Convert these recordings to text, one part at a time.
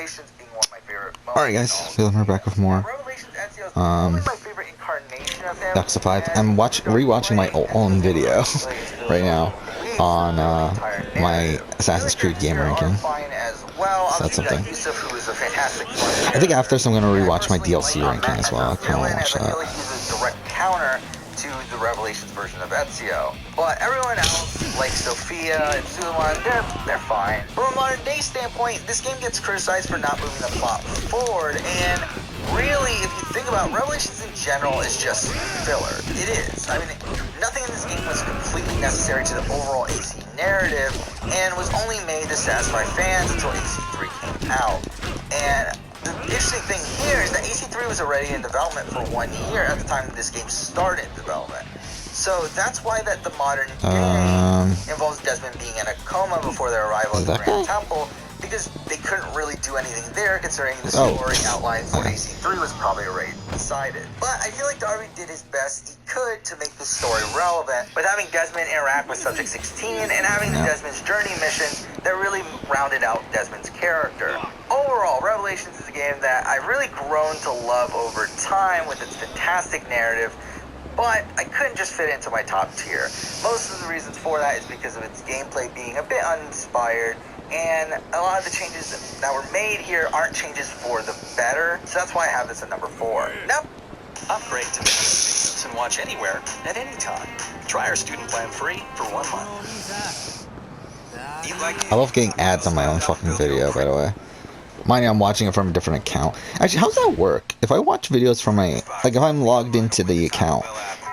Revelations being one of my favorite moments. Alright guys, we're back with more Yakuza 5. I'm rewatching my own video right now on my Assassin's Creed game ranking. So that's something. I think after this I'm going to rewatch my DLC ranking as well. I kind of want to watch that. To the Revelations version of Ezio. But everyone else, like Sophia and Suleiman, they're fine. From a modern day standpoint, this game gets criticized for not moving the plot forward, and really, if you think about it, Revelations in general is just filler. It is. I mean, nothing in this game was completely necessary to the overall AC narrative, and was only made to satisfy fans until AC3 came out. And the interesting thing here is that AC3 was already in development for 1 year at the time this game started development. So that's why that the modern game involves Desmond being in a coma before their arrival at the Grand Temple, because they couldn't really do anything there considering the story outline for AC3 was probably already decided. But I feel like Darby did his best he could to make the story relevant, with having Desmond interact with Subject 16 and having the Desmond's journey missions that really rounded out Desmond's character. Overall, Revelations is a game that I've really grown to love over time with its fantastic narrative, but I couldn't just fit it into my top tier. Most of the reasons for that is because of its gameplay being a bit uninspired, and a lot of the changes that were made here aren't changes for the better, so that's why I have this at number 4. Now, upgrade to Business and watch anywhere at any time. Try our student plan free for 1 month. I love getting ads on my own fucking video, by the way. Mind you, I'm watching it from a different account. Actually, how does that work? If I watch videos from my... Like, if I'm logged into the account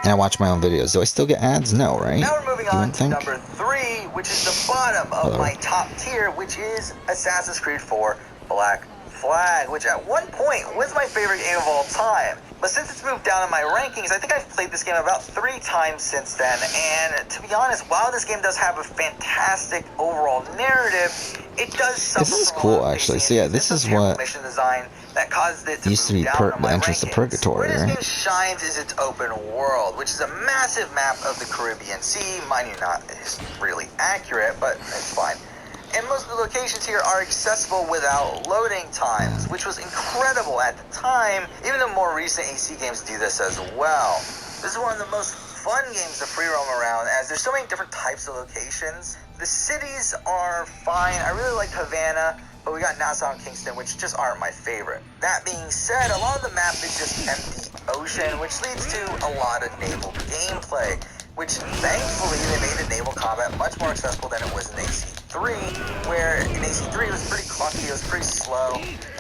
and I watch my own videos, do I still get ads? No, right? Now we're moving on to number 3, which is the bottom of my top tier, which is Assassin's Creed 4 Black Flag, which at one point was my favorite game of all time. But since it's moved down in my rankings, I think I've played this game about 3 times since then, and to be honest, while this game does have a fantastic overall narrative, it does suffer. This is cool, actually. So yeah, this is what mission design that caused it to used to be the entrance to Purgatory, right? Where right? this game shines is its open world, which is a massive map of the Caribbean Sea. Mind you, not really accurate, but it's fine. And most of the locations here are accessible without loading times, which was incredible at the time, even though more recent AC games do this as well. This is one of the most fun games to free roam around, as there's so many different types of locations. The cities are fine. I really like Havana, but we got Nassau and Kingston, which just aren't my favorite. That being said, a lot of the map is just empty ocean, which leads to a lot of naval gameplay, which thankfully they made the naval combat much more accessible than it was in AC3, where in AC3 it was pretty clunky, it was pretty slow.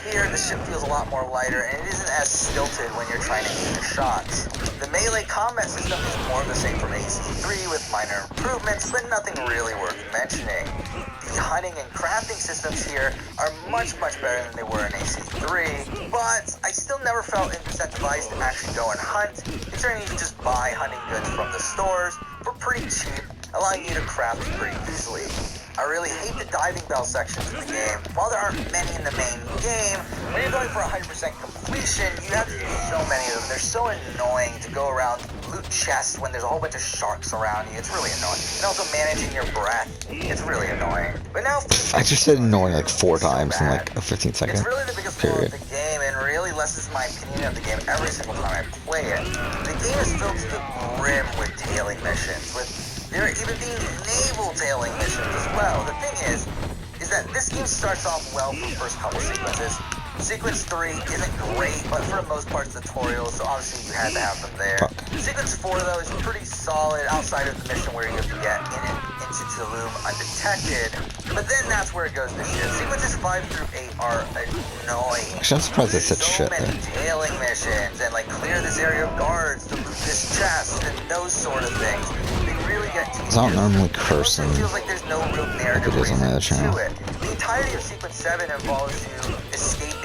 Here the ship feels a lot more lighter, and it isn't as stilted when you're trying to aim your shots. The melee combat system is more of the same from AC3 with minor improvements, but nothing really worth mentioning. The hunting and crafting systems here are much better than they were in AC3, but I still never felt incentivized to actually go and hunt, considering you can just buy hunting goods from the stores for pretty cheap, allowing you to craft pretty easily. I really hate the diving bell sections in the game. While there aren't many in the main game, when you're going for 100% completion, you have to do so many of them. They're so annoying to go around, loot chests when there's a whole bunch of sharks around you. It's really annoying. And also managing your breath. It's really annoying. But now, I just said annoying like 4 times in like a 15-second it's really the biggest flaw of the game, and really lessens my opinion of the game every single time I play it. The game is filled to the brim with tailing missions, with there are even being naval tailing missions as well. The thing is that this game starts off well for the first couple sequences. Sequence 3 isn't great, but for the most part it's tutorials, so obviously you had to have them there. Sequence 4 though is pretty solid outside of the mission where you have to get into Tulum undetected, but then that's where it goes to shit. Sequences 5 through 8 are annoying. Actually, I'm surprised they said shit there. So many tailing missions, and like clear this area of guards to loot this chest, and those sort of things. They really get to you. I don't normally curse and it feels like there's no real narrative reason on the channel. to it. The entirety of Sequence 7 involves you escaping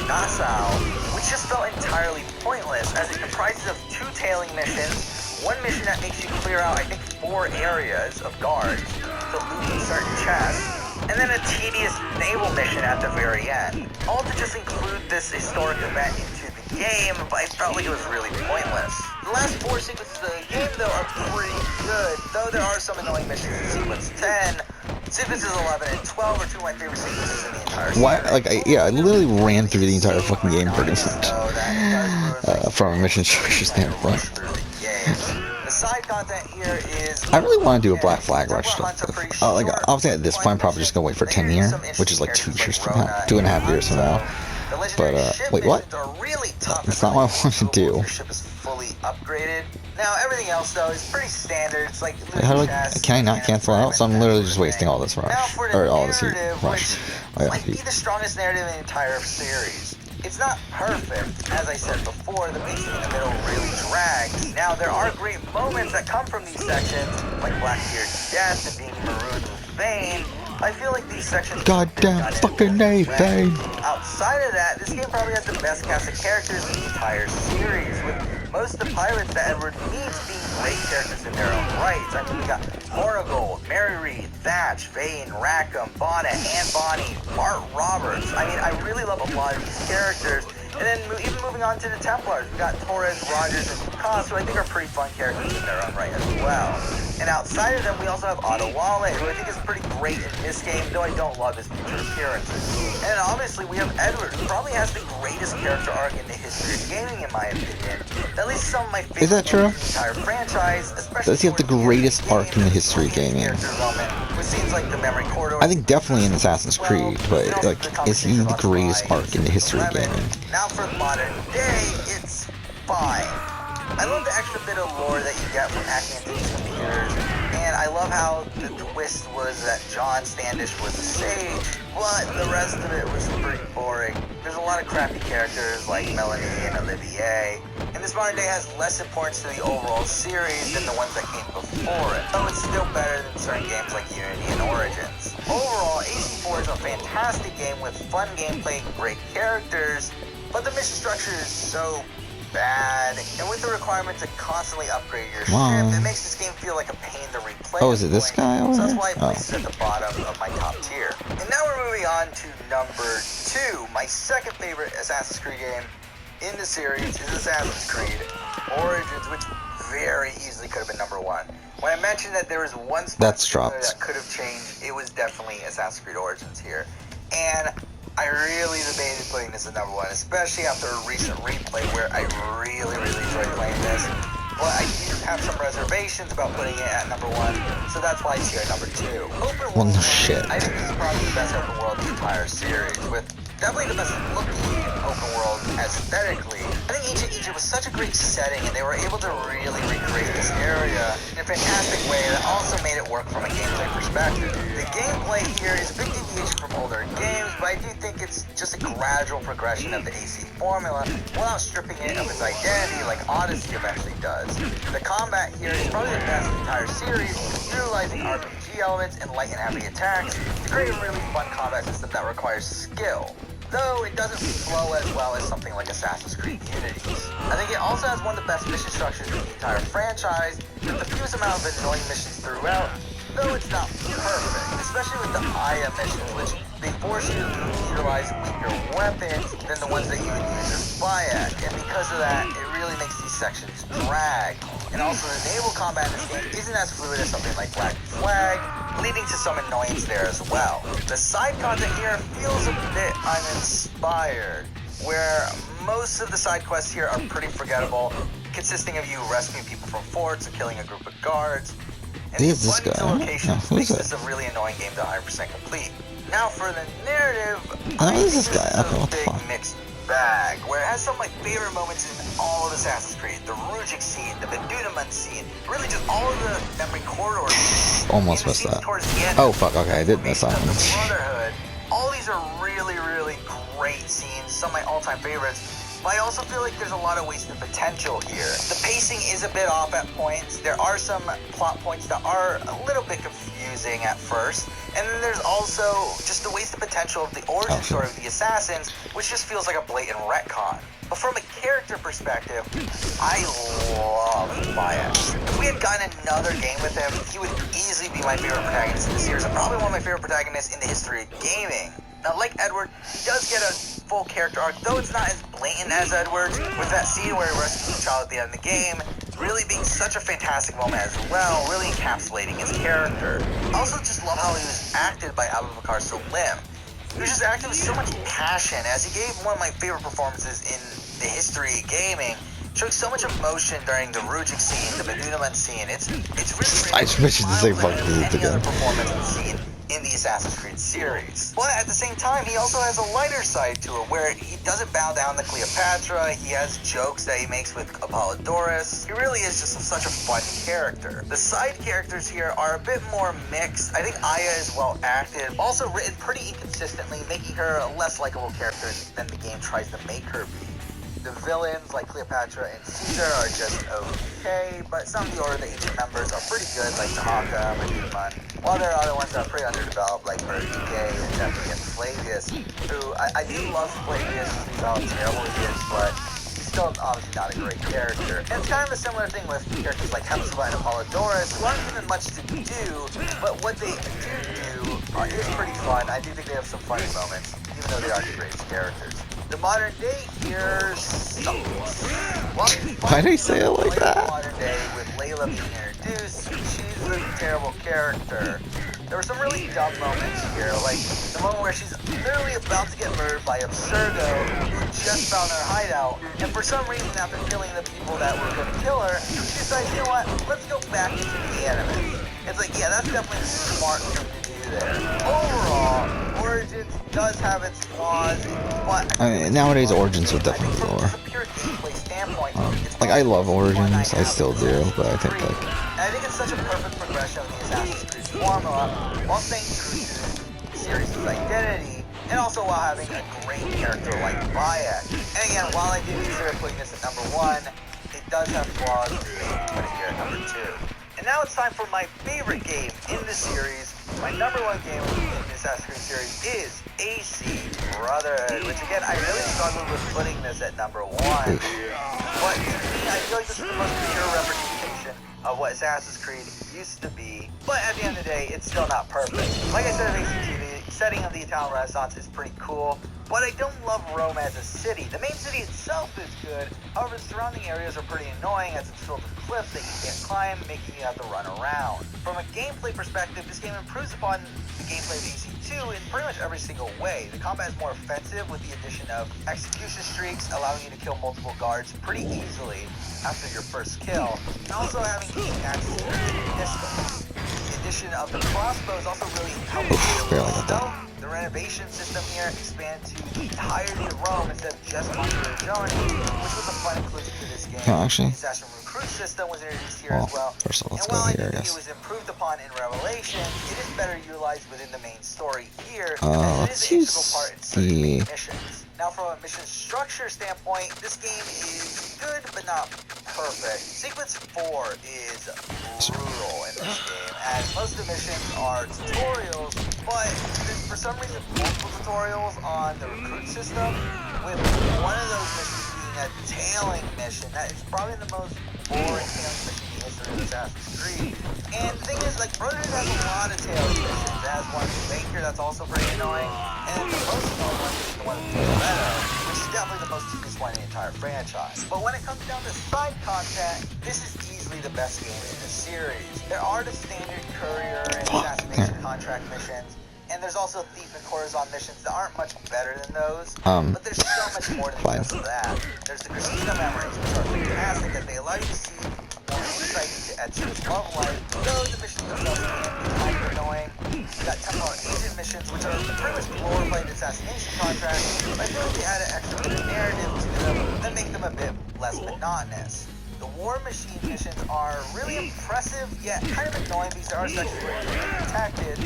Nassau, which just felt entirely pointless, as it comprises of 2 tailing missions, 1 mission that makes you clear out, I think, 4 areas of guards to loot certain chests, and then a tedious naval mission at the very end. All to just include this historic event into the game, but I felt like it was really pointless. The last 4 sequences of the game, though, are pretty good, though there are some annoying missions in Sequence 10, Sequences 11 and 12 are two of my favorite sequences in the entire series. Why? Like, I literally ran through the entire fucking game pretty much. From a mission structure standpoint. The side content here is... I really want to do a Black Flag rush. Like, obviously at this point, I'm probably just gonna wait for 10 years, which is like 2 years from now, 2.5 years from now. But wait, what? That's not what I want to do. Your ship is fully upgraded. Now everything else though is pretty standard. It's like How do can I not cancel out? So I'm literally just wasting all this rush, or all this rush. Oh, yeah, might be the strongest narrative in the entire series. It's not perfect, as I said before. The pacing in the middle really drags. Now there are great moments that come from these sections, like Blackbeard's death and being marooned with Vane. I feel like these sections... Goddamn fucking A, Vane! Outside of that, this game probably has the best cast of characters in the entire series, with most of the pirates that Edward needs being great characters in their own rights. I mean, we got Moragold, Mary Reed, Thatch, Vane, Rackham, Bonnet, Anne Bonny, Bart Roberts. I mean, I really love a lot of these characters. And then even moving on to the Templars, we got Torres, Rogers, and Lucas, who I think are pretty fun characters in their own right as well. And outside of them, we also have Otto Wale, who I think is pretty great in this game, though I don't love his future appearances. And obviously, we have Edward, who probably has the greatest character arc in the history of gaming, in my opinion. At least some of my favorite. Is that true? In the entire franchise, especially. Does he have the greatest arc in the history of gaming? With scenes like the memory corridor. I think definitely in Assassin's Creed, but like, is he the greatest arc in the history of gaming? Now for modern day, it's fine. I love the extra bit of lore that you get from hacking into these computers, and I love how the twist was that John Standish was a sage, but the rest of it was pretty boring. There's a lot of crappy characters like Melanie and Olivier, and this modern day has less importance to the overall series than the ones that came before it, though it's still better than certain games like Unity and Origins. Overall, AC4 is a fantastic game with fun gameplay and great characters, but the mission structure is so bad, and with the requirement to constantly upgrade your ship, it makes this game feel like a pain to replay. Oh, is it this guy over So that's there? why I place it at the bottom of my top tier. And now we're moving on to number 2. My second favorite Assassin's Creed game in the series is Assassin's Creed Origins, which very easily could have been number 1. When I mentioned that there was one spot that could have changed, it was definitely Assassin's Creed Origins here. And I really debated putting this at number 1, especially after a recent replay where I really enjoyed playing this. But I do have some reservations about putting it at number 1, so that's why it's here at number 2. Open world, shit. I think this is probably the best open world in the entire series, with definitely the best looking open world aesthetically. I think Ancient Egypt was such a great setting, and they were able to really recreate this area in a fantastic way that also made it work from a gameplay perspective. The gameplay here is a big deviation from older games, but I do think it's just a gradual progression of the AC formula without stripping it of its identity like Odyssey eventually does. The combat here is probably the best in the entire series, utilizing RPG elements and light and heavy attacks to create a really fun combat system that requires skill, though it doesn't flow as well as something like Assassin's Creed Unity's. I think it also has one of the best mission structures in the entire franchise, with the fewest amount of annoying missions throughout, though it's not perfect, especially with the Aya missions, which they force you to utilize weaker weapons than the ones that you would use as Bayek, and because of that, it really makes these sections drag. And also, the naval combat in this game isn't as fluid as something like Black Flag, leading to some annoyance there as well. The side content here feels a bit uninspired, where most of the side quests here are pretty forgettable, consisting of you rescuing people from forts or killing a group of guards. And Who's this guy? Locations makes this a really annoying game to 100% complete. Now for the narrative, I who's think this guy? this is Okay, a what the big fuck? mixed bag, where it has some of my favorite moments in all of Assassin's Creed. The Rujik scene, the Bedunaman scene, really just all of the memory corridor scenes. Almost missed that. Oh fuck, okay, I did miss that one. Brotherhood. All these are really great scenes, some of my all-time favorites. But I also feel like there's a lot of wasted potential here. The pacing is a bit off at points. There are some plot points that are a little bit confusing at first. And then there's also just the wasted potential of the origin story of the assassins, which just feels like a blatant retcon. But from a character perspective, I love Bayek. If we had gotten another game with him, he would easily be my favorite protagonist in the series, and probably one of my favorite protagonists in the history of gaming. Now, like Edward, he does get a full character arc, though it's not as blatant as Edward's, with that scene where he rescues the child at the end of the game really being such a fantastic moment as well, really encapsulating his character. I also just love how he was acted by Abubakar Salim. He was just acting with so much passion, as he gave one of my favorite performances in the history of gaming, showing so much emotion during the Rujik scene, the Medunaman scene. It's really I just wish you to say fuck this any other again. performance we've seen in the Assassin's Creed series. But at the same time, he also has a lighter side to it, where he doesn't bow down to Cleopatra. He has jokes that he makes with Apollodorus. He really is just such a fun character. The side characters here are a bit more mixed. I think Aya is well acted, also written pretty inconsistently, making her a less likable character than the game tries to make her be. The villains, like Cleopatra and Caesar, are just okay, but some of the Order of the Ancient members are pretty good, like Tahaka, Meduman, while there are other ones that are pretty underdeveloped, like Perdike and definitely Flavius, who I do love Flavius, he's how terrible he is, but he's still obviously not a great character. And it's kind of a similar thing with characters like Hepzibah and Apollodorus, who aren't given much to do, but what they do is pretty fun. I do think they have some funny moments, even though they aren't the greatest characters. The modern day here sucks. Why do you say it like that? Modern day with Layla being introduced, she's a terrible character. There were some really dumb moments here, like the moment where she's literally about to get murdered by Absurgo, who just found her hideout, and for some reason, after killing the people that were going to kill her, she decides, you know what, let's go back into the anime. It's like, yeah, that's definitely a smart thing to do there. Overall, Origins does have its flaws, but Nowadays Origins would definitely be lower. from a pure gameplay standpoint, Like, I love Origins, I still do, but I think like... I think it's such a perfect progression of the Assassin's Creed formula, while staying true to the series' identity, and also while having a great character like Bayek. And again, while I do consider putting this at number 1, it does have flaws, which makes me put it here at number 2. And now it's time for my favorite game in the series. My number 1 game in the Assassin's Creed series is AC Brotherhood, which again, I really struggled with putting this at number 1. But to me, I feel like this is the most pure representation of what Assassin's Creed used to be. But at the end of the day, it's still not perfect. Like I said of ACT, the setting of the Italian Renaissance is pretty cool, but I don't love Rome as a city. The main city itself is good, however the surrounding areas are pretty annoying as it's filled with cliffs that you can't climb, making you have to run around. From a gameplay perspective, this game improves upon the gameplay of AC2 in pretty much every single way. The combat is more offensive with the addition of execution streaks, allowing you to kill multiple guards pretty easily after your first kill, and also having gain access to pistols. The addition of the crossbows also really helps the renovation system here expanded to the entirety of Rome instead of just Montreal Germany, which was a fun inclusion to this game. No, actually. The assassin recruit system was introduced here as well. First of all, let's and while go here, I I think guess. it was improved upon in Revelation, it is better utilized within the main story here, Let's as it is an integral use part in certain main the... missions. Now, from a mission structure standpoint, this game is good but not perfect. Sequence 4 is brutal in this game, as most of the missions are tutorials, but there's for some reason multiple tutorials on the recruit system, with one of those missions being a tailing mission. That is probably the most boring tailing mission in the history of Assassin's Creed. And the thing is, like, Brotherhood has a lot of tailing missions. It has one with Banker that's also pretty annoying, and the most annoying one is the one with Loretta, which is definitely the most tedious one in the entire franchise. But when it comes down to side content, this is easily the best game in the series. There are the standard courier and assassination contract missions, and there's also thief and courtesan missions that aren't much better than those, but there's so much more than just that. There's the Christina memories, which are fantastic, as they allow you to see more insight into Ezio's love life, though the missions themselves can be kind of annoying. You got Templar Agent missions, which are pretty much glorified assassination contracts, but I feel like they add an extra bit of narrative to them that make them a bit less monotonous. The War Machine missions are really impressive, yet kind of annoying because there are sections where you're being protected,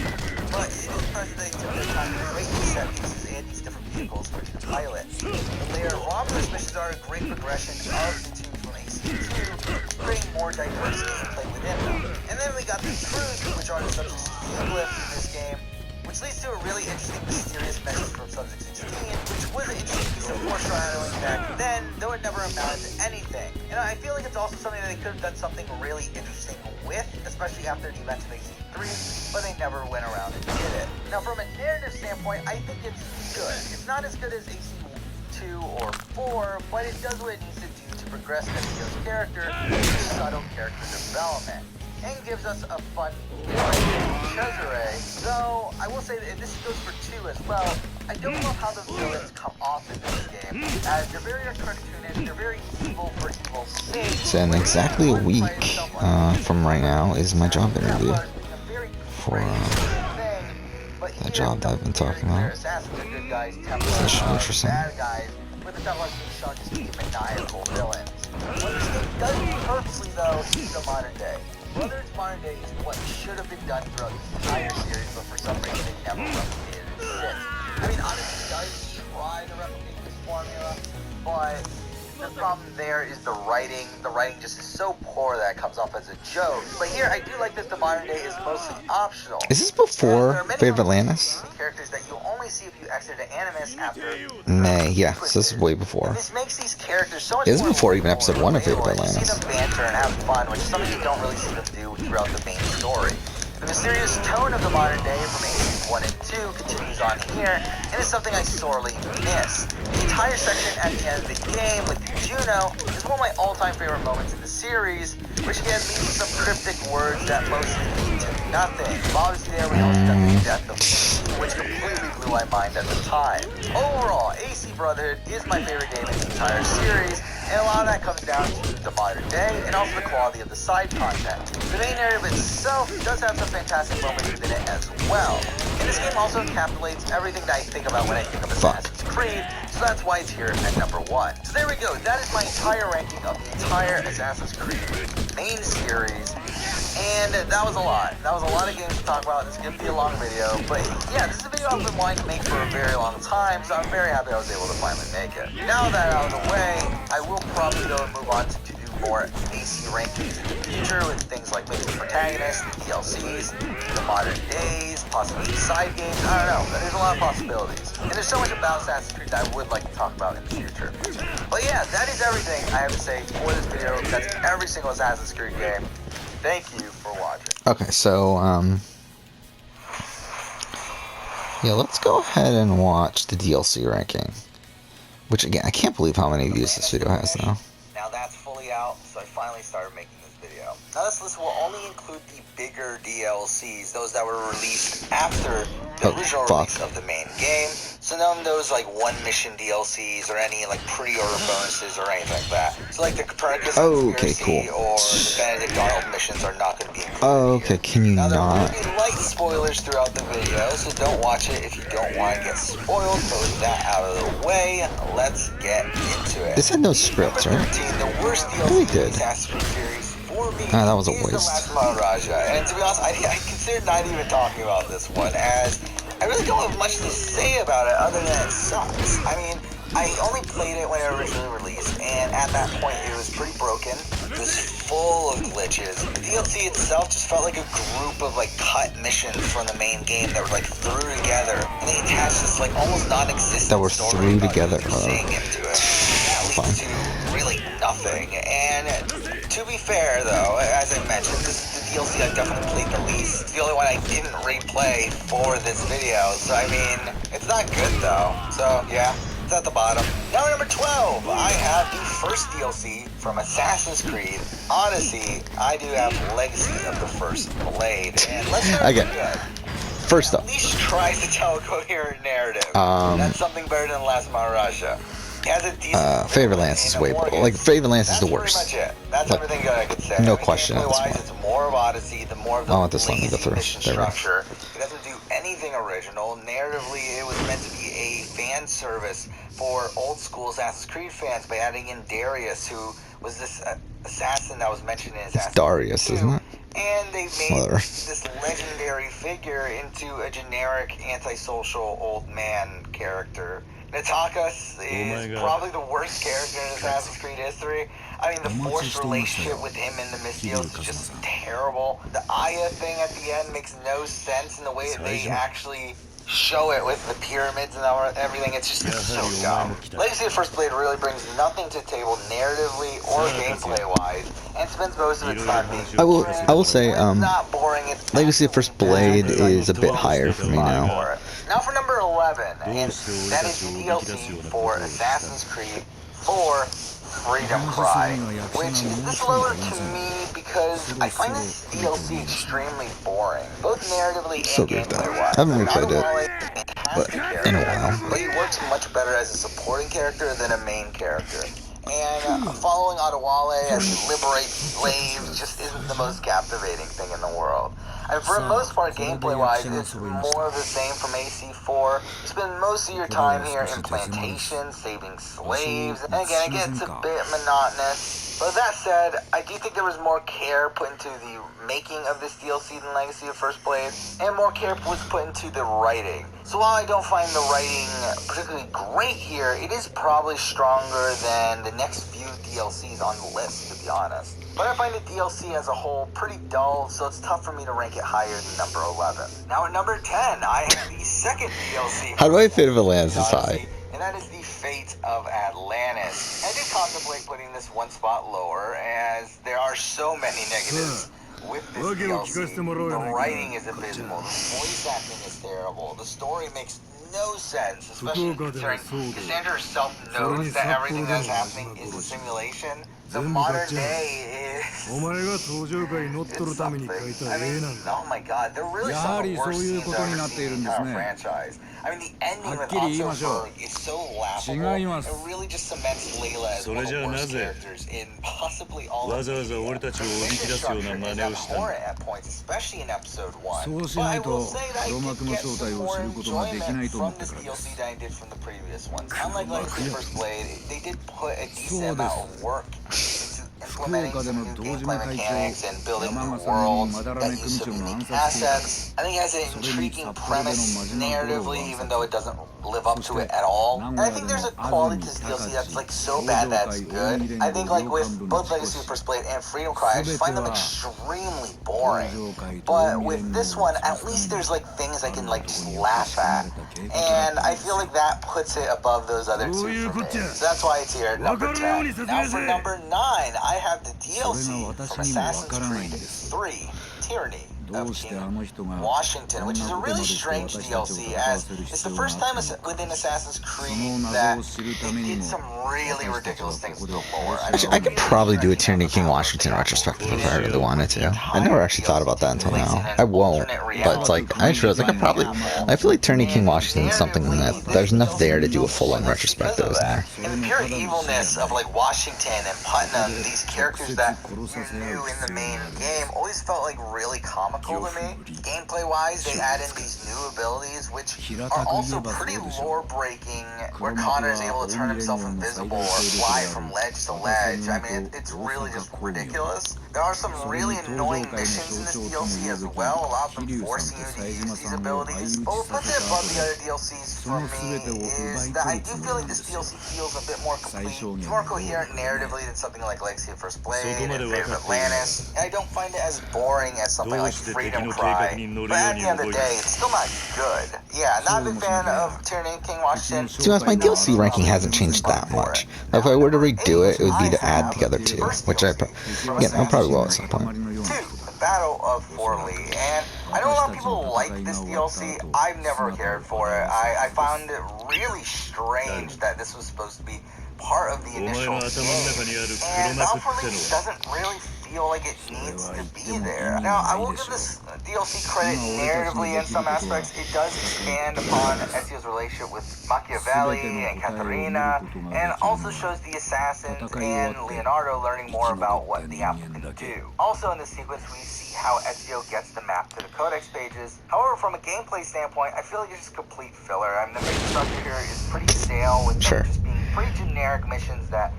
but it is impressive that they took their time to create these set pieces and these different vehicles for you to pilot. The Lair Romulus missions are a great progression of the two from AC2, creating more diverse gameplay within them. And then we got the Crews, which are the subjects of the Glyph in this game, which leads to a really interesting mysterious message from Subject 16, which was an interesting piece of foreshadowing back then, though it never amounted to anything. And And I feel like it's also something that they could have done something really interesting with, especially after the events of AC3, but they never went around and did it. Now, from a narrative standpoint, I think it's good. It's not as good as AC2 or 4, but it does what it needs to do to progress Ezio's character through subtle character development, and gives us a fun Cesare. Though I will say that this goes for 2 as well. I don't love how the villains come off in this game, as they're very cartoonish, they're very evil for evil's sake. So in exactly a week from right now is my job interview for that job that I've been talking about. So that should be interesting. With the devil being shown just to be maniacal villains. What this game does perfectly, though, is the modern day. Brother's modern day is what should have been done throughout the entire series, but for some reason they never replicated it since. I mean, honestly, does try to replicate this formula, but the problem there is the writing. The writing just is so poor that it comes off as a joke. But here, I do like that the modern day is mostly optional. Is this before Fate of Atlantis? Characters that you'll only see if you exit an Animus after. Nay, yeah, so this is way before. This makes these characters so much It is more before even episode 1 of Fate of Atlantis. You see them banter and have fun, which is something you don't really see them do throughout the main story. The mysterious tone of the modern day from Aces 1 and 2 continues on here, and is something I sorely miss. The entire section at the end of the game with Juno is one of my all-time favorite moments in the series, which again leads to some cryptic words that mostly lead to nothing. Obviously there we also got the death of Lucy, which completely blew my mind at the time. Overall, AC Brotherhood is my favorite game in the entire series, and a lot of that comes down to the modern day and also the quality of the side content. The main narrative itself does have some fantastic moments within it as well. And this game also encapsulates everything that I think about when I think of Assassin's Creed, so that's why it's here at number 1. So there we go, that is my entire ranking of the entire Assassin's Creed main series. And that was a lot. That was a lot of games to talk about. This is going to be a long video. But yeah, this is a video I've been wanting to make for a very long time, so I'm very happy I was able to finally make it. Now that out of the way, I will probably go and move on to do more AC rankings in the future with things like maybe the protagonists, the DLCs, the modern days, possibly side games. I don't know. There's a lot of possibilities. And there's so much about Assassin's Creed that I would like to talk about in the future. But yeah, that is everything I have to say for this video. That's every single Assassin's Creed game. Thank you for watching. Okay, so, yeah, let's go ahead and watch the DLC ranking. Which, again, I can't believe how many views this video has now. Now that's fully out, so I finally started making this video. Now this list will only include the bigger DLCs, those that were released after the original release of the main game. So none of those like one mission DLCs or any like pre-order bonuses or anything like that. So like the Copernicus Conspiracy or the Benedict Arnold missions are not going to be included okay, can you now, not? There will be light spoilers throughout the video, so don't watch it if you don't want to get spoiled. So with that out of the way, let's get into it. This had no scripts, right? 13, the worst DLC in the Assassin's Creed series for me that was a is waste. the Last Maharaja. And to be honest, I consider not even talking about this one, as I really don't have much to say about it other than it sucks. I mean, I only played it when it originally released, and at that point it was pretty broken. It was full of glitches. The DLC itself just felt like a group of like cut missions from the main game that were like threw together, and they attached this like almost non-existent that were story threw together. Into it. That leads to really nothing. And to be fair, though, as I mentioned, this is the DLC I definitely played the least. It's the only one I didn't replay for this video. So I mean, it's not good though. So yeah. It's at the bottom. Now number 12, I have the first DLC from Assassin's Creed Odyssey. I do have Legacy of the First Blade. And let's start again. Good. First up, at least tries to tell a coherent narrative. That's something better than Last Maharaja. Fate of Atlantis is way better. Like, Fate of Atlantis is the worst. That's pretty much it. That's everything that I could say. No question at this point. It's more of Odyssey, the more of the lazy mission structure. It doesn't do anything original. Narratively, it was meant to be a fan service for old school Assassin's Creed fans by adding in Darius, who was this assassin that was mentioned in Assassin's Creed 2. Darius, isn't it? And they made this legendary figure into a generic antisocial old man character. Natakas is probably the worst character in Assassin's Creed history. I mean, the forced relationship with him and the Mystios is just terrible. The Aya thing at the end makes no sense in the way that they actually show it with the pyramids and everything. It's just so dumb. Legacy of First Blade really brings nothing to the table narratively or gameplay-wise, and spends most of its time being I will say, not boring. It's Legacy of First Blade is a bit higher for me now. Now for number 11, and that is the DLC for Assassin's Creed 4 Freedom Cry, which is lower to me because I find this DLC extremely boring, both narratively and gameplay-wise. I haven't replayed it, but in a while. But he works much better as a supporting character than a main character. And following Adewale as he liberates slaves just isn't the most captivating thing in the world. And for the most part, gameplay-wise, it's more of the same from AC4. You spend most of your time here in plantations, saving slaves, and again, it gets a bit monotonous. But that said, I do think there was more care put into the making of this DLC than Legacy of First Blade, and more care was put into the writing. So while I don't find the writing particularly great here, it is probably stronger than the next few DLCs on the list, to be honest. But I find the DLC as a whole pretty dull, so it's tough for me to rank it higher than number 11. Now at number 10, I have the second DLC. How do I fit if Atlantis is high? And that is the Fate of Atlantis. I did contemplate putting this one spot lower, as there are so many negatives with this DLC. The writing is abysmal, the voice acting is terrible, the story makes no sense, especially considering Cassandra herself knows that everything that's happening is a simulation. The modern day is something. I mean, oh my god, they're really some of the worst scenes I've ever seen in the entire franchise. I mean, the ending with Octo is so laughable. It really just cements Layla as one of the worst characters in possibly all of media. The mission structure is abhorrent at points, especially in episode 1. But I will say that I did get some more enjoyment from this DLC than I did from the previous ones. Unlike Legacy of First Blade, they did put a decent amount of work into implementing some new gameplay mechanics and building new worlds that use some unique assets. I think it has an intriguing premise narratively, even though it doesn't live up to it at all. And I think there's a quality to this DLC that's like so bad that it's good. I think like with both Legacy of First Blade and Freedom Cry, I just find them extremely boring. But with this one, at least there's like things I can like just laugh at. And I feel like that puts it above those other two for me. So that's why it's here at number 10. Now for number 9, I have the DLC from Assassin's Creed 3, Tyranny of King Washington, which is a really strange DLC, as it's the first time within Assassin's Creed that they did some really ridiculous things with the lore. Actually, I could probably do a Tyranny King Washington retrospective if I really wanted to. I never actually thought about that until now. I won't, but it's like, I just realized I feel like Tyranny King Washington is something that there's enough there to do a full-on retrospective there. And the pure evilness of like Washington and Putnam, these characters that you knew in the main game, always felt like really comical to me. Gameplay-wise, they add in these new abilities, which are also pretty lore-breaking, where Connor is able to turn himself invisible or fly from ledge to ledge. I mean, it's really just ridiculous. There are some really annoying missions in this DLC as well, a lot of them forcing you to use these abilities. But what puts it above the other DLCs for me is that I do feel like this DLC feels a bit more complete. It's more coherent narratively than something like Legacy of First Blade and Fate of Atlantis. And I don't find it as boring as something like Freedom Cry. But at the end of the day, it's still not good. Yeah, not a big fan of Tyranny King Washington. To be honest, my DLC ranking hasn't changed that much. If I were to redo it, it would be to add the other two, which I probably will at some point. 2, the Battle of Forli. And I know a lot of people like this DLC. I've never cared for it. I found it really strange that this was supposed to be part of the initial game. And Battle for Forli doesn't really feel like it needs to be there. Now, I will give this DLC credit narratively in some aspects. It does expand upon Ezio's relationship with Machiavelli and Caterina, and also shows the assassins and Leonardo learning more about what the apple can do. Also in this sequence, we see how Ezio gets the map to the Codex pages. However, from a gameplay standpoint, I feel like it's just complete filler. I mean, the mission structure here is pretty stale, with them just being pretty generic missions that...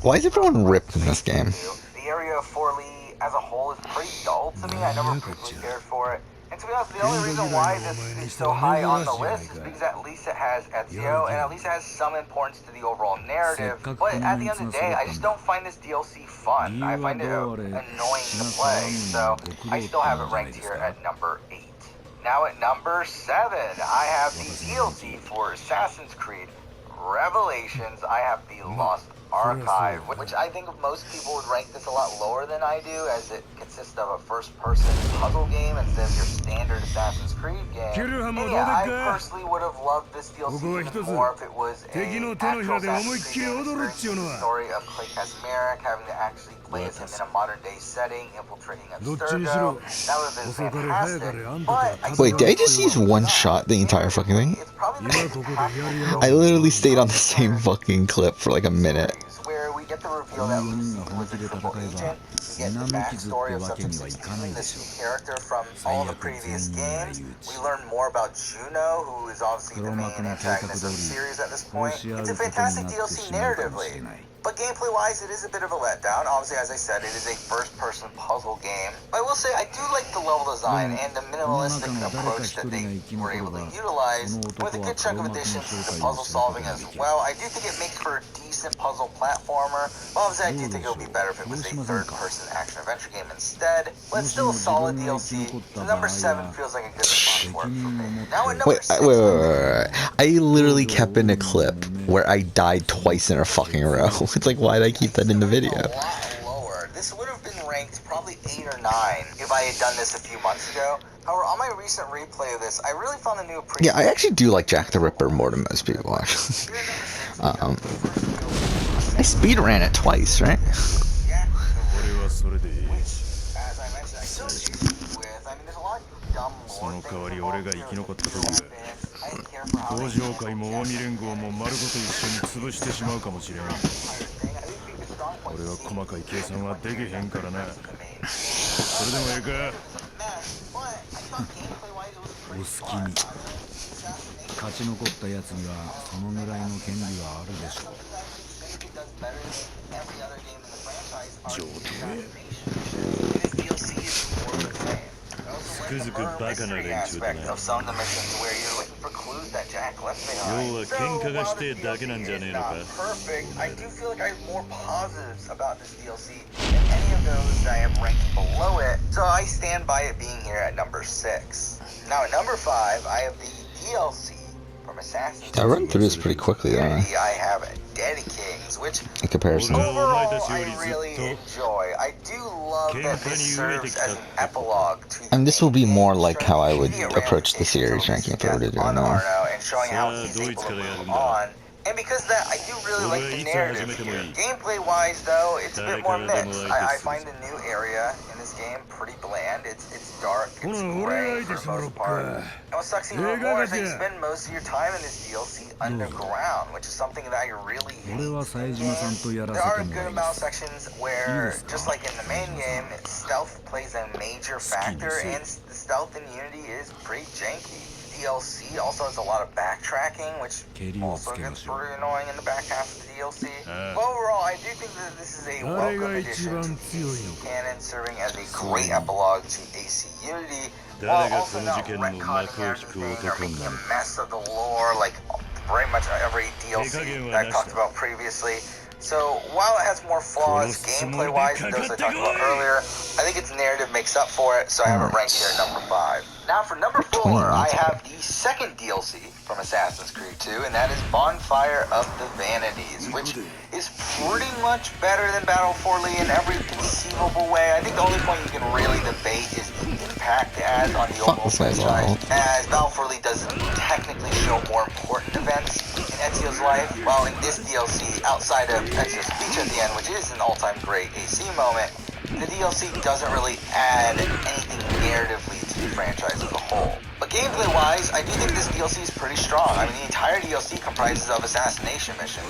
Why is everyone ripped in this game? The area of Forli as a whole is pretty dull to me. I never particularly cared for it. And to be honest, the only reason why this is so high on the list is because at least it has Ezio, and at least it has some importance to the overall narrative. But at the end of the day, I just don't find this DLC fun. I find it annoying to play, so I still have it ranked here at number 8. Now at number 7, I have the DLC for Assassin's Creed Revelations. I have the Lost Archive, which I think most people would rank this a lot lower than I do, as it consists of a first-person puzzle game instead of your standard Assassin's Creed game. And yeah, I personally would have loved this DLC even more if it was an actual Assassin's Creed game experiencing the story of Clay Kaczmarek, having to actually play as him in a modern-day setting, infiltrating Abstergo. That would have been fantastic. But Wait, did I just use one shot the entire fucking thing? it's probably the most impactful I literally stayed on the same fucking clip for like a minute. where we get the reveal that Lucy was a triple agent. We get the backstory of Subject 16, this new character from all the previous games. We learn more about Juno, who is obviously the main antagonist of the series at this point. It's a fantastic DLC narratively. But gameplay-wise, it is a bit of a letdown. Obviously, as I said, it is a first-person puzzle game. But I will say, I do like the level design and the minimalistic approach that they were able to utilize, with a good chunk of additions to puzzle solving as well. I do think it makes for a decent puzzle platformer. But obviously, I do think it would be better if it was a third-person action-adventure game instead. But it's still a solid DLC. So number 7 feels like a good spot for it for me. Now at number 6... Wait. I literally kept in a clip where I died twice in a fucking row. It's like, why'd I keep that in the video? A lot lower. This would have been ranked probably 8 or 9 if I had done this a few months ago. However, on my recent replay of this, I really found the new Yeah, I actually do like Jack the Ripper more than most people, actually. I speed ran it twice, right? Aspect of some of the missions where you're looking for clues that Jack left behind. So, while this DLC is not perfect, I do feel like I have more positives about this DLC than any of those that I have ranked below it, so I stand by it being here at number 6. Now at number 5, I have the DLC from Assassin's Creed. I run through this pretty quickly, though. I have Dead Kings, which in comparison. Overall, I really enjoy. I do love that this serves as an epilogue to and this will be more like how I would approach the series ranking if I were to do it now. And showing how he's able to move on. And because of that, I do really like the narrative here. Gameplay-wise, though, it's a bit more mixed. I find the new area in this game pretty bland. It's dark, it's gray for the most part. And what sucks even more is that you spend most of your time in this DLC underground, which is something that I really hate. There are a good amount of sections where, just like in the main game, stealth plays a major factor, and the stealth in Unity is pretty janky. DLC also has a lot of backtracking, which also gets pretty annoying in the back half of the DLC. But overall, I do think that this is a welcome addition to the AC canon, serving as a great epilogue to AC Unity, while also not retconning everything or making a mess of the lore like pretty much every DLC that I talked about previously. So, while it has more flaws gameplay-wise than those I talked about earlier, I think its narrative makes up for it, so I have it ranked here at number 5. Now, for number 4, I have the second DLC from Assassin's Creed 2, and that is Bonfire of the Vanities, which is pretty much better than Battle for Lee in every conceivable way. I think the only point you can really debate is the impact it has on the overall franchise, as Battle for Lee doesn't technically show more important events in Ezio's life, while in this DLC, outside of Ezio's speech at the end, which is an all-time great AC moment, the DLC doesn't really add anything narratively to the franchise as a whole. But gameplay-wise, I do think this DLC is pretty strong. I mean, the entire DLC comprises of assassination missions,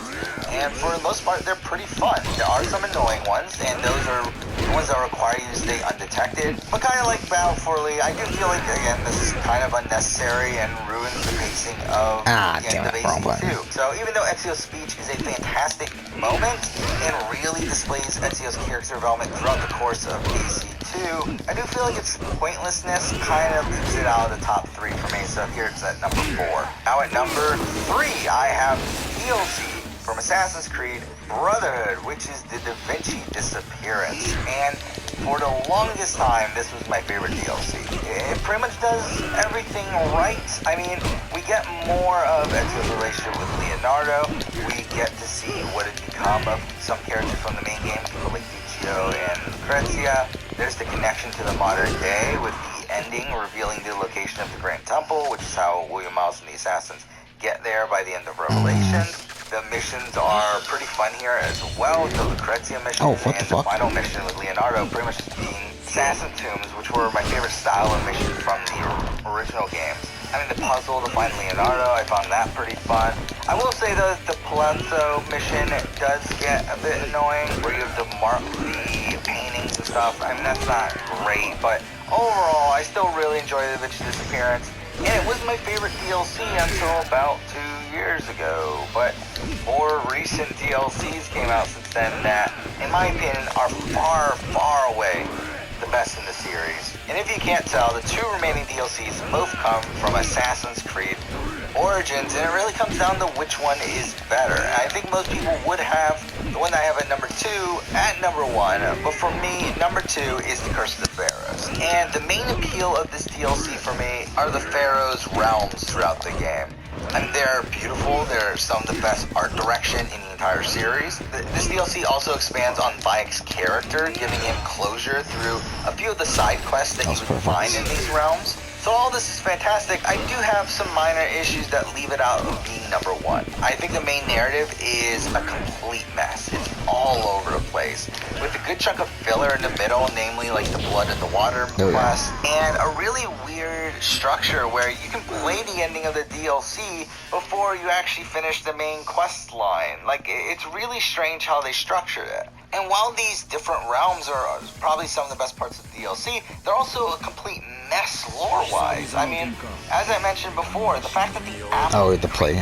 and for the most part, they're pretty fun. There are some annoying ones, and those are the ones that require you to stay undetected. But kind of like Battle for Lee, I do feel like, again, this is kind of unnecessary and ruins the pacing of the end of AC2. So even though Ezio's speech is a fantastic moment, and really displays Ezio's character development throughout the course of AC2, I do feel like its pointlessness kind of leaves it out of the top 3 for me, so here it's at number 4. Now at number 3, I have DLC from Assassin's Creed Brotherhood, which is the Da Vinci Disappearance. And for the longest time, this was my favorite DLC. It pretty much does everything right. I mean, we get more of Ezio's relationship with Leonardo. We get to see what has become of some characters from the main game, people like Lucio and Lucrezia. There's the connection to the modern day with the ending revealing the location of the Grand Temple, which is how William Miles and the Assassins get there by the end of Revelation. The missions are pretty fun here as well. The Lucrezia mission and the final mission with Leonardo pretty much being assassin tombs, which were my favorite style of mission from the original games. I mean, the puzzle to find Leonardo, I found that pretty fun. I will say though, the Palazzo mission does get a bit annoying, where you have to mark the paintings and stuff. I mean, that's not great, but overall, I still really enjoy the Vinci Disappearance. And it was my favorite DLC until about 2 years ago, but more recent DLCs came out since then that, in my opinion, are far, far away the best in the series. And if you can't tell, the 2 remaining DLCs both come from Assassin's Creed Origins, and it really comes down to which one is better. I think most people would have the one that I have at number 2 at number 1, but for me, number 2 is the Curse of the Pharaohs. And the main appeal of this DLC for me are the Pharaoh's realms throughout the game. I mean, they're beautiful, they're some of the best art direction in the entire series. This DLC also expands on Bayek's character, giving him closure through a few of the side quests that you would find in these realms. So all this is fantastic. I do have some minor issues that leave it out of being number 1. I think the main narrative is a complete mess. It's all over the place, with a good chunk of filler in the middle, namely like the Blood in the Water quest, and a really weird structure where you can play the ending of the DLC before you actually finish the main quest line. Like, it's really strange how they structured it. And while these different realms are probably some of the best parts of the DLC, they're also a complete mess lore-wise. I mean, as I mentioned before, the fact that the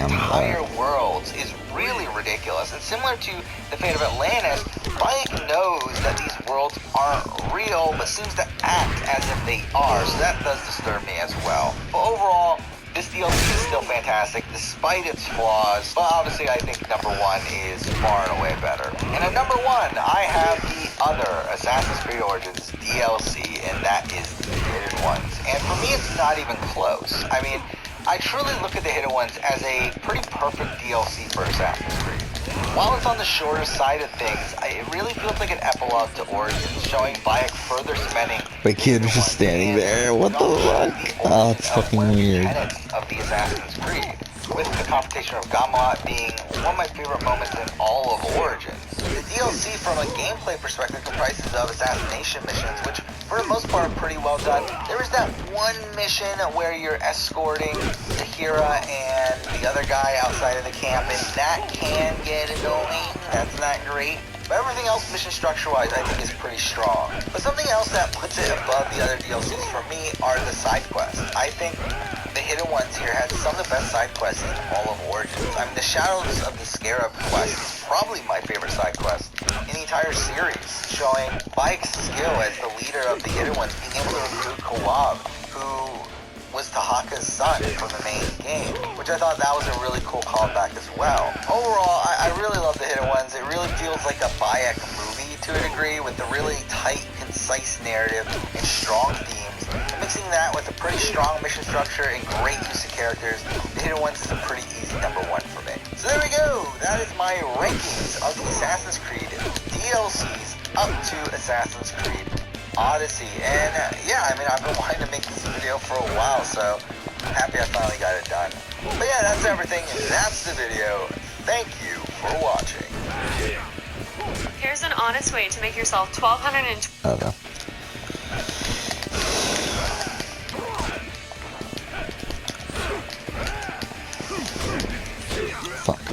entire worlds is really ridiculous. And similar to the fate of Atlantis, Bayek knows that these worlds aren't real, but seems to act as if they are. So that does disturb me as well. But overall, this DLC is still fantastic, despite its flaws, but obviously I think number 1 is far and away better. And at number 1, I have the other Assassin's Creed Origins DLC, and that is the Hidden Ones. And for me, it's not even close. I mean, I truly look at the Hidden Ones as a pretty perfect DLC for Assassin's Creed. While it's on the shorter side of things, it really feels like an epilogue to Origins, showing Bayek further cementing the kid was just standing there. What the fuck? Oh, it's fucking weird. Of the Assassin's Creed, with the confrontation of Gamelot being one of my favorite moments in all of Origins. The DLC, from a gameplay perspective, comprises of assassination missions, which for the most part are pretty well done. There is that one mission where you're escorting Tahira and the other guy outside of the camp, and that can get annoying. That's not great. But everything else, mission structure-wise, I think is pretty strong. But something else that puts it above the other DLCs for me are the side quests. I think the Hidden Ones here has some of the best side quests in all of Origins. I mean, the Shadows of the Scarab quest is probably my favorite side quest in the entire series, showing Bayek's skill as the leader of the Hidden Ones, being able to recruit Kawab, who was Tahaka's son from the main game, which I thought that was a really cool callback as well. Overall, I really love the Hidden Ones. It really feels like a Bayek movie to a degree, with a really tight, concise narrative and strong themes. And mixing that with a pretty strong mission structure and great use of characters, the Hidden Ones is a pretty easy number 1 for me. So there we go. That is my rankings of the Assassin's Creed DLCs up to Assassin's Creed Odyssey. And yeah, I mean, I've been wanting to make this video for a while, so I'm happy I finally got it done. But yeah, that's everything. That's the video. Thank you for watching. Here's an honest way to make yourself 1,220. Okay. Fuck.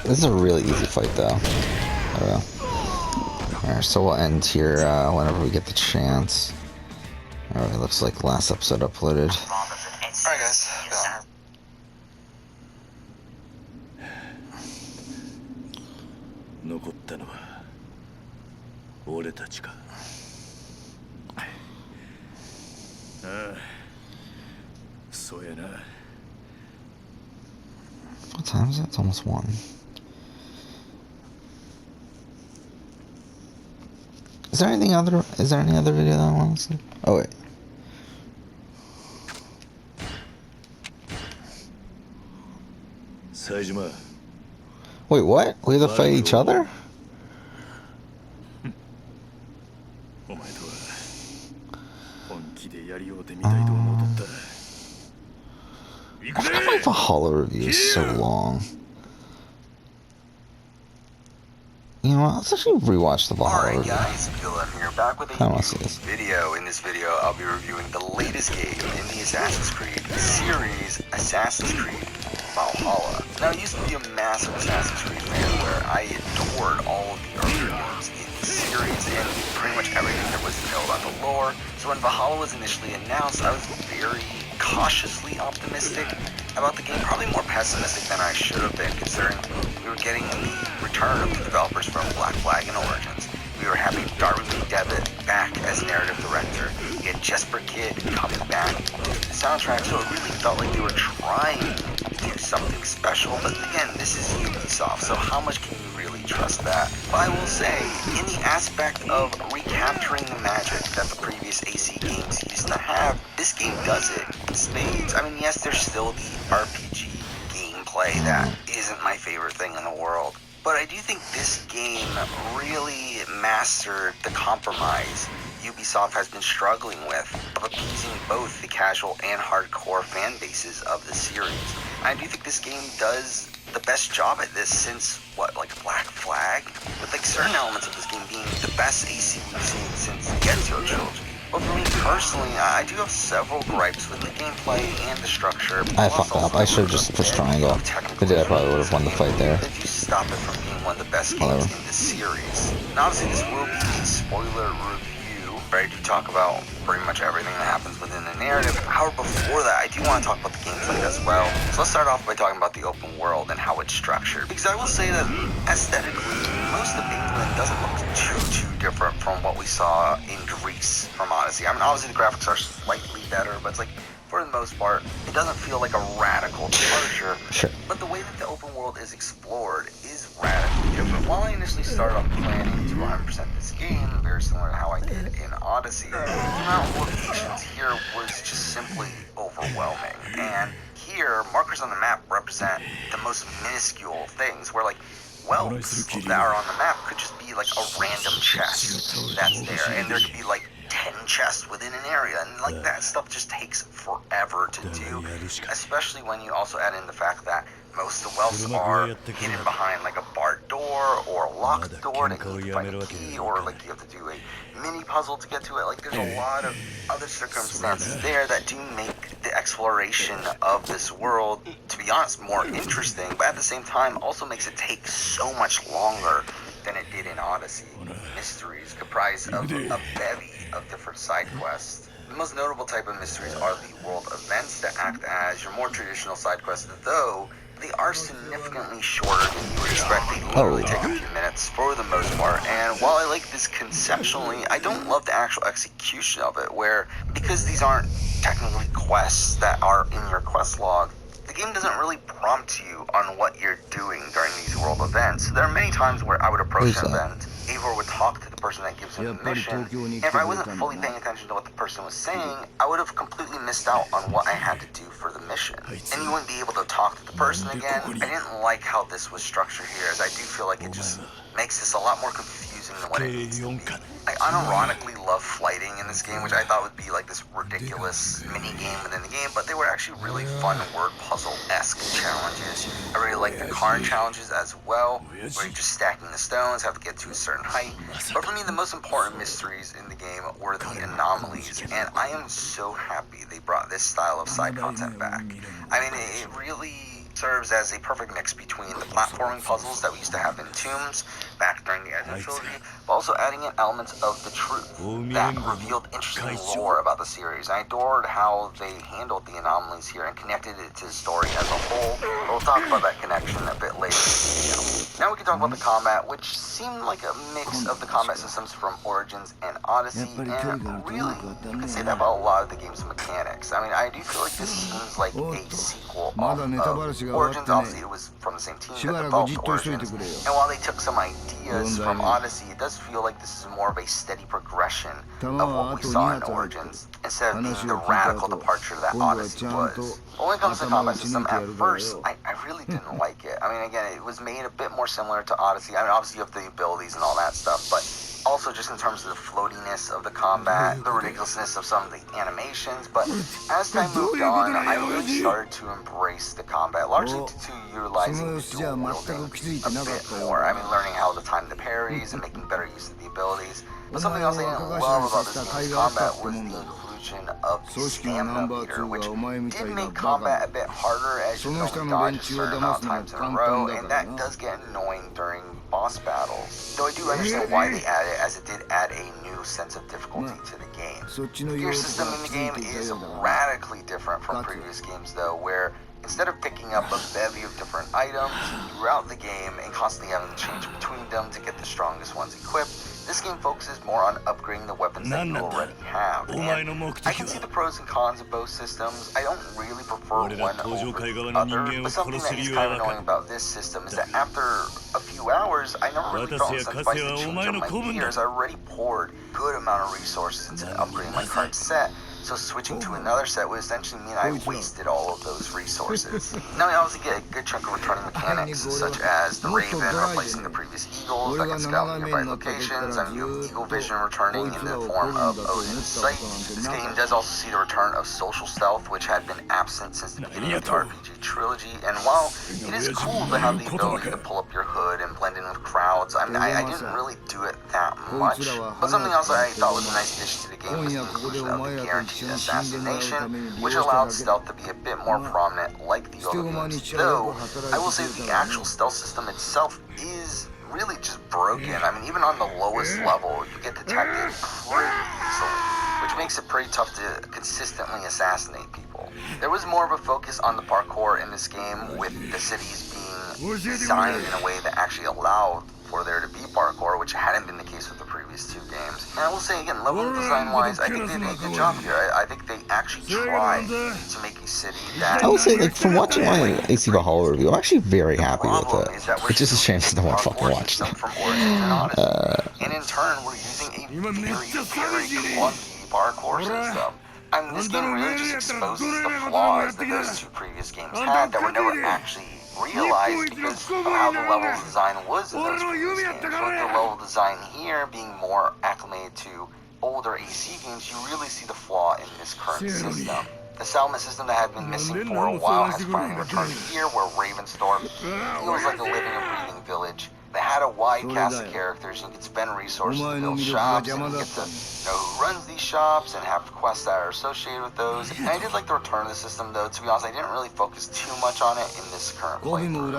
This is a really easy fight, though. Alright, so we'll end here whenever we get the chance. Alright, looks like last episode uploaded. Alright, guys. Go. 残ったのは俺たちか。ああ、そうやな。time is it? It's almost 1. Is there any other video that I want to see? Oh wait. Wait, what? We have to fight each other? I forgot my Valhalla review is so long. You know what? Let's actually rewatch the Valhalla Alright review. guys, Dylan here, back with I a wanna new see this. video. In this video, I'll be reviewing the latest game in the Assassin's Creed series, Assassin's Creed Valhalla. Now, I used to be a massive Assassin's Creed fan where I adored all of the earlier games in the series and pretty much everything that was known about the lore. So when Valhalla was initially announced, I was very cautiously optimistic about the game, probably more pessimistic than I should have been, considering we were getting the return of the developers from Black Flag and Origins. We were having Darwin Devitt back as narrative director. We had Jesper Kidd coming back to the soundtrack, so it really felt like they were trying to do something special. But again, this is Ubisoft, so how much can you really trust that? But I will say, in the aspect of recapturing the magic that the previous AC games used to have, this game does it in spades. I mean, yes, there's still the RPG gameplay that isn't my favorite thing in the world, but I do think this game really mastered the compromise Ubisoft has been struggling with of appeasing both the casual and hardcore fan bases of the series. I do think this game does the best job at this since, like Black Flag? With certain elements of this game being the best AC we've seen since the Ezio trilogy. But for me personally, I do have several gripes with the gameplay and the structure. I fucked up. I should have just pushed triangle. If I did, I probably would have won the fight there. If you stop it from being one of the best games in the series. Now, obviously, this will be a spoiler review, where I do talk about pretty much everything that happens within the narrative. However, before that, I do want to talk about the gameplay as well. So let's start off by talking about the open world and how it's structured. Because I will say that aesthetically, most of England doesn't look too different from what we saw in Greece from Odyssey. I mean, obviously the graphics are slightly better, but it's for the most part, it doesn't feel like a radical departure. Sure. But the way that the open world is explored is radically different. While I initially started off planning to 100% this game, very similar to how I did in Odyssey, the amount of locations here was just simply overwhelming. And here, markers on the map represent the most minuscule things, where welts that are on the map could just be a random chest that's there, and there could be 10 chests within an area, and that stuff just takes forever to do, especially when you also add in the fact that most of the wells are hidden behind a barred door or a locked door that you need to find a key, or you have to do a mini puzzle to get to it. There's a lot of other circumstances there that do make the exploration of this world, to be honest, more interesting, but at the same time also makes it take so much longer than it did in Odyssey. Mysteries comprised of a bevy of different side quests. The most notable type of mysteries are the world events that act as your more traditional side quests, though they are significantly shorter than you would expect. They literally take a few minutes for the most part, and while I like this conceptually, I don't love the actual execution of it, where, because these aren't technically quests that are in your quest log, the game doesn't really prompt you on what you're doing during these world events. There are many times where I would approach an event, Eivor would talk to the person that gives him the mission, and if I wasn't fully paying attention to what the person was saying, I would have completely missed out on what I had to do for the mission. And you wouldn't be able to talk to the person again. I didn't like how this was structured here, as I do feel like it just makes this a lot more confusing than what it needs to be. I unironically love flighting in this game, which I thought would be this ridiculous mini-game within the game, but they were actually really fun word puzzle-esque challenges. I really like the Karn challenges as well, where you're just stacking the stones, have to get to a certain height. But for me, the most important mysteries in the game were the anomalies, and I am so happy they brought this style of side content back. I mean, it really serves as a perfect mix between the platforming puzzles that we used to have in Tombs back during the Ezio trilogy, but also adding in elements of the truth that revealed interesting lore about the series. I adored how they handled the anomalies here and connected it to the story as a whole, but we'll talk about that connection a bit later in the video. Now we can talk about the combat, which seemed like a mix of the combat systems from Origins and Odyssey, and really, you can say that about a lot of the game's mechanics. I mean, I do feel like this seems like a sequel off of Origins. Obviously, it was from the same team that developed Origins, and while they took some ideas from Odyssey, it does feel like this is more of a steady progression of what we saw in Origins, instead of being the radical departure that Odyssey was. But when it comes to the combat system, at first, I really didn't like it. I mean, again, it was made a bit more similar to Odyssey. I mean, obviously you have the abilities and all that stuff, but also just in terms of the floatiness of the combat, the ridiculousness of some of the animations. But as time moved on, I really started to embrace the combat, largely due to utilizing the dual wielding a bit more. I mean, learning how to time the parries and making better use of the abilities. But something else I didn't love about this game's combat was the inclusion of the stamina meter, which did make combat a bit harder as you can only dodge a certain amount of times in a row, and that does get annoying during boss battles. Though I do understand why they added it, as it did add a new sense of difficulty to the game. The gear system in the game is radically different from previous games though, where instead of picking up a bevy of different items throughout the game and constantly having to change between them to get the strongest ones equipped, this game focuses more on upgrading the weapons that you already have. And I can see the pros and cons of both systems. I don't really prefer one over the other, but something that is kind of annoying about this system is that after a few hours, I never really felt incentivized to change up my gears. I already poured a good amount of resources into upgrading my current set, so switching to another set would essentially mean I wasted all of those resources. Now I obviously get a good chunk of returning mechanics, such as the Raven replacing the previous Eagles that can scout nearby locations, and you have Eagle Vision returning in the form of Odin's Sight. This game does also see the return of social stealth, which had been absent since the beginning of the RPG trilogy, and while it is cool to have the ability to pull up your hood and blend in with crowds, I mean, I didn't really do it that much. But something else that I thought was a nice addition to the game was the inclusion of the guaranteed assassination, which allowed stealth to be a bit more prominent like the other games. Though, I will say the actual stealth system itself is really just broken. I mean, even on the lowest level, you get detected pretty easily, which makes it pretty tough to consistently assassinate people. There was more of a focus on the parkour in this game, with the cities being designed in a way that actually allowed for there to be parkour, which hadn't been the case with the previous two games. And I will say again, level design-wise, I think they did a good job here. I think they actually tried to make a city that... I will say, like, from watching my AC Valhalla review, I'm actually very happy with it. It's just a shame that no one fucking watched it. From Origins and Odyssey. And in turn, we're using a very clunky parkour system. I mean, this game really just exposes the flaws that those two previous games had that were never actually realized because of how the level design was in those previous games. With the level design here being more acclimated to older AC games, you really see the flaw in this current system. The settlement system that had been missing for a while has finally returned here, where Ravenstorm feels like a living and breathing village. They had a wide cast of characters, and you could spend resources to build shops, and you get to know who runs these shops and have quests that are associated with those. And I did like the return of the system, though. To be honest, I didn't really focus too much on it in this current playthrough.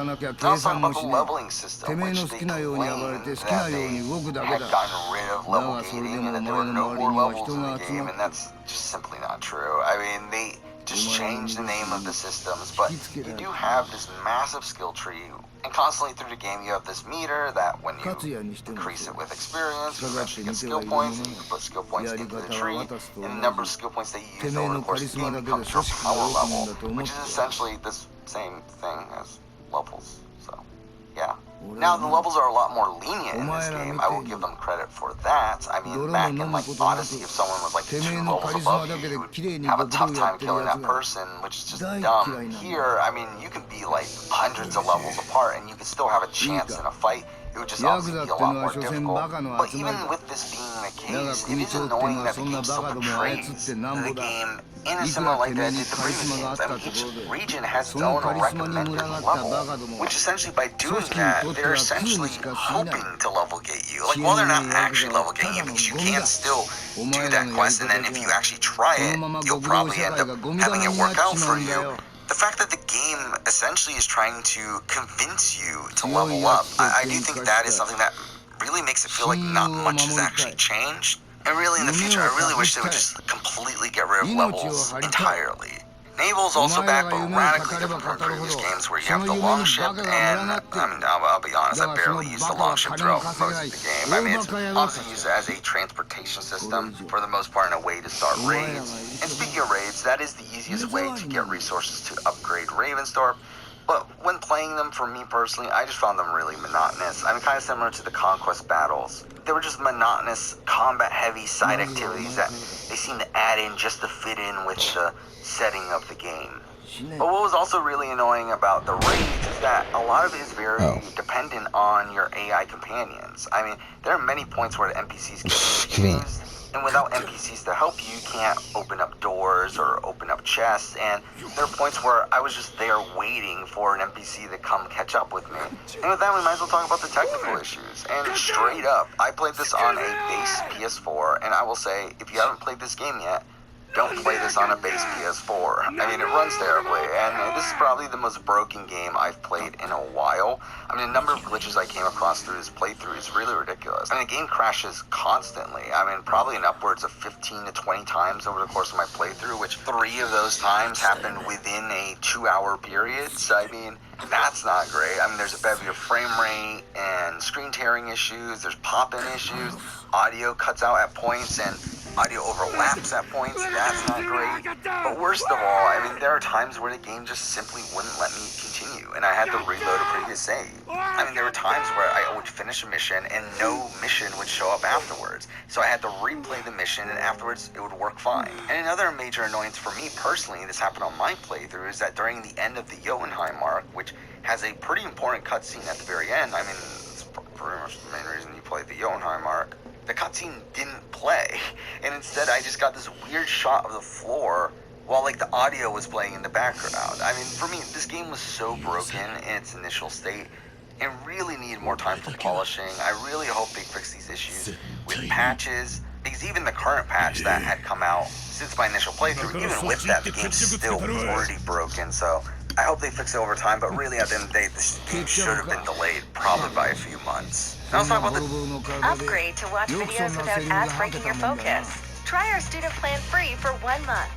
Now let's talk about the leveling system, which they claimed that they had gotten rid of level gating and that there were no more levels in the game, and that's just simply not true. I mean, they just changed the name of the systems, but you do have this massive skill tree, and constantly through the game you have this meter that when you increase it with experience, you eventually get skill points, and you can put skill points into the tree, and the number of skill points that you use over the course of the game becomes your power level, which is essentially the same thing as levels, so yeah. Now, the levels are a lot more lenient in this game. I will give them credit for that. I mean, back in, like, Odyssey, if someone was, like, 2 levels above you, you would have a tough time killing that person, which is just dumb. Here, I mean, you can be, like, hundreds of levels apart, and you can still have a chance in a fight. It would just obviously be a lot more difficult. But even with this being the case, it is annoying that the game still portrays the game in a similar light that it did the previous games. I mean, each region has its own recommended level, which essentially by doing that, they're essentially hoping to level gate you. Like, while they're not actually level gating you, because you can still do that quest, and then if you actually try it, you'll probably end up having it work out for you. The fact that the game essentially is trying to convince you to level up, I do think that is something that really makes it feel like not much has actually changed. And really in the future, I really wish they would just completely get rid of levels entirely. Naval's also back, but radically different from previous games where you have the longship, and I mean, I'll be honest, I barely used the longship throughout most of the game. I mean, it's honestly used as a transportation system for the most part and a way to start raids. And speaking of raids, that is the easiest way to get resources to upgrade Ravensthorpe. But when playing them, for me personally, I just found them really monotonous. I mean, kind of similar to the Conquest battles. They were just monotonous, combat-heavy side activities that they seemed to add in just to fit in with the setting of the game. But what was also really annoying about the raids is that a lot of it is very dependent on your AI companions. I mean, there are many points where the NPCs get confused, and without NPCs to help you, you can't open up doors or open up chests, and there are points where I was just there waiting for an NPC to come catch up with me. And with that, we might as well talk about the technical issues. And straight up, I played this on a base PS4, and I will say, if you haven't played this game yet, don't play this on a base PS4. I mean, it runs terribly, and this is probably the most broken game I've played in a while. I mean, the number of glitches I came across through this playthrough is really ridiculous. I mean, the game crashes constantly. I mean, probably in upwards of 15 to 20 times over the course of my playthrough, which 3 of those times happened within a 2-hour period. So, I mean, that's not great. I mean, there's a bevy of frame rate and screen tearing issues. There's pop-in issues. Audio cuts out at points, and audio overlaps at points. That's not great. But worst of all, I mean, there are times where the game just simply wouldn't let me continue, and I had to reload a previous save. I mean, there were times where I would finish a mission and no mission would show up afterwards. So I had to replay the mission, and afterwards it would work fine. And another major annoyance for me personally, this happened on my playthrough, is that during the end of the Jotunheim arc, which has a pretty important cutscene at the very end, I mean, it's pretty much the main reason you play the Jotunheim arc, the cutscene didn't play, and instead I just got this weird shot of the floor while like the audio was playing in the background. I mean, for me, this game was so broken in its initial state and really needed more time for polishing. I really hope they fix these issues with patches, because even the current patch that had come out since my initial playthrough, even with that, the game's still pretty broken, so I hope they fix it over time, but really at the end of the day, this game should have been delayed probably by a few months. Now let's talk about the... Upgrade to watch videos without ads breaking your focus. Try our student plan free for 1 month.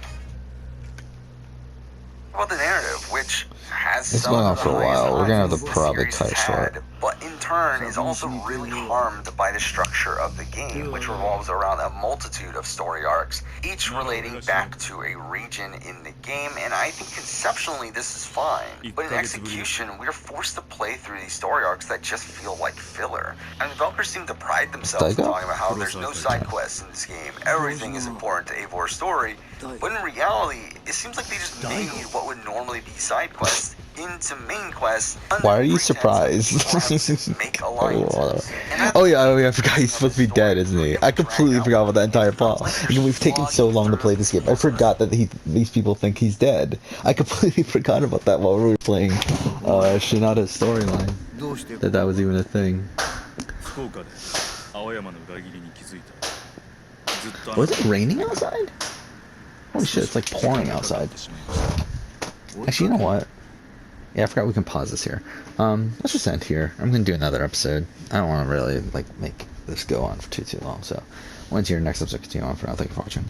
About the narrative, which has It's some going on of the for a highest while. We're gonna have highs to the probably series cut has short. had, but in turn is also really harmed by the structure of the game, which revolves around a multitude of story arcs, each relating back to a region in the game, and I think conceptually this is fine, but in execution we're forced to play through these story arcs that just feel like filler. And developers seem to pride themselves in talking about how there's no side quests in this game, everything is important to Eivor's story, but in reality, it seems like they just made what would normally be side quests into main quests. Why are you surprised? Make alliances. Oh yeah, I forgot he's supposed to be dead, isn't he? I completely forgot about that entire plot. And we've taken so long to play this game. I forgot that these people think he's dead. I completely forgot about that while we were playing Shinada's storyline. That was even a thing. Was it raining outside? Holy shit, it's like pouring outside. Actually, you know what? Yeah, I forgot we can pause this here. Let's just end here. I'm gonna do another episode. I don't want to really like make this go on for too long, so once your next episode continue on for now. Thank you for watching.